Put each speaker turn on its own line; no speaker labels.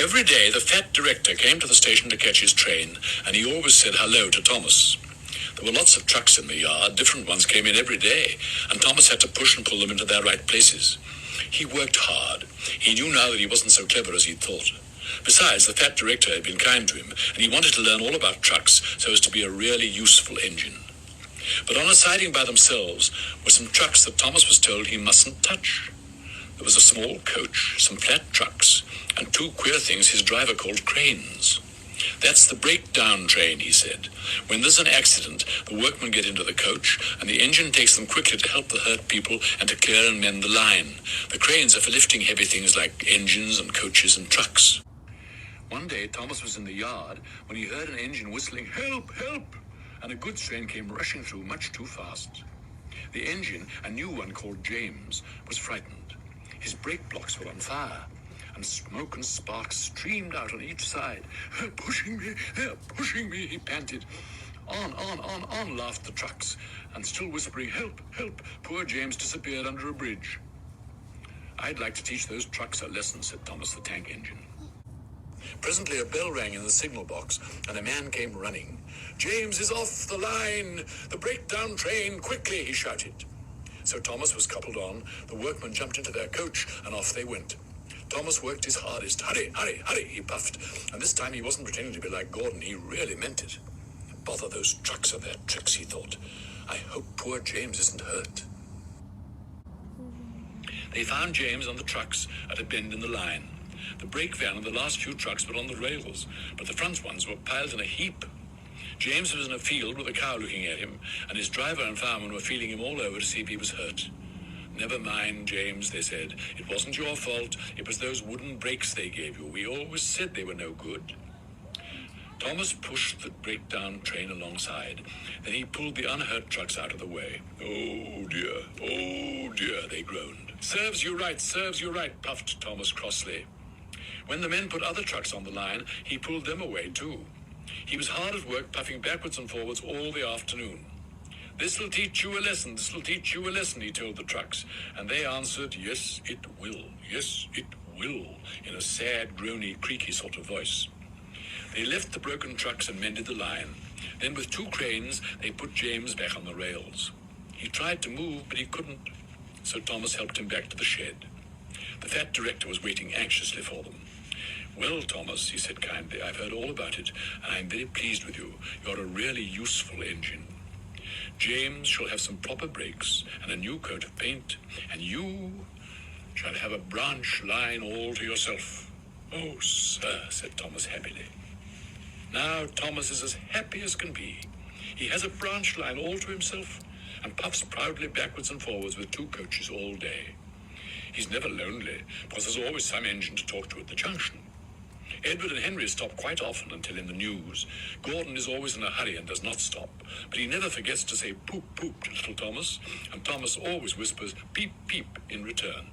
Every day the fat director came to the station to catch his train, and he always said hello to Thomas. There were lots of trucks in the yard, different ones came in every day, and Thomas had to push and pull them into their right places. He worked hard. He knew now that he wasn't so clever as he'd thought. Besides, the fat director had been kind to him, and he wanted to learn all about trucks so as to be a really useful engine. But on a siding by themselves were some trucks that Thomas was told he mustn't touch. There was a small coach, some flat trucks, and two queer things his driver called cranes. That's the breakdown train, he said. When there's an accident, the workmen get into the coach, and the engine takes them quickly to help the hurt people and to clear and mend the line. The cranes are for lifting heavy things like engines and coaches and trucks. One day, Thomas was in the yard when he heard an engine whistling, "Help, help!" and a goods train came rushing through much too fast. The engine, a new one called James, was frightened. His brake blocks were on fire, and smoke and sparks streamed out on each side. "They're pushing me," he panted. On, laughed the trucks, and still whispering, "Help, help," poor James disappeared under a bridge. "I'd like to teach those trucks a lesson," said Thomas the tank engine. Presently a bell rang in the signal box, and a man came running. "James is off the line! The breakdown train, quickly!" he shouted. So Thomas was coupled on, the workmen jumped into their coach, and off they went. Thomas worked his hardest. "Hurry, hurry, hurry," he puffed. And this time he wasn't pretending to be like Gordon, he really meant it. Bother those trucks and their tricks, he thought. I hope poor James isn't hurt. They found James on the trucks at a bend in the line. The brake van and the last few trucks were on the rails, but the front ones were piled in a heap. James was in a field with a cow looking at him, and his driver and fireman were feeling him all over to see if he was hurt. "Never mind, James," they said. "It wasn't your fault. It was those wooden brakes they gave you. We always said they were no good." Thomas pushed the breakdown train alongside. Then he pulled the unhurt trucks out of the way. Oh dear, they groaned. Serves you right, puffed Thomas crossly. When the men put other trucks on the line, he pulled them away too. He was hard at work, puffing backwards and forwards all the afternoon. This'll teach you a lesson, he told the trucks. And they answered, yes, it will, in a sad, groany, creaky sort of voice. They left the broken trucks and mended the line. Then with two cranes, they put James back on the rails. He tried to move, but he couldn't. So Thomas helped him back to the shed. The fat director was waiting anxiously for them. "Well, Thomas," he said kindly, "I've heard all about it, and I'm very pleased with you. You're a really useful engine. James shall have some proper brakes and a new coat of paint, and you shall have a branch line all to yourself." "Oh, sir," said Thomas happily. Now Thomas is as happy as can be. He has a branch line all to himself and puffs proudly backwards and forwards with two coaches all day. He's never lonely, because there's always some engine to talk to at the junction. Edward and Henry stop quite often until in the news. Gordon is always in a hurry and does not stop, but he never forgets to say poop, poop to little Thomas, and Thomas always whispers peep, peep in return.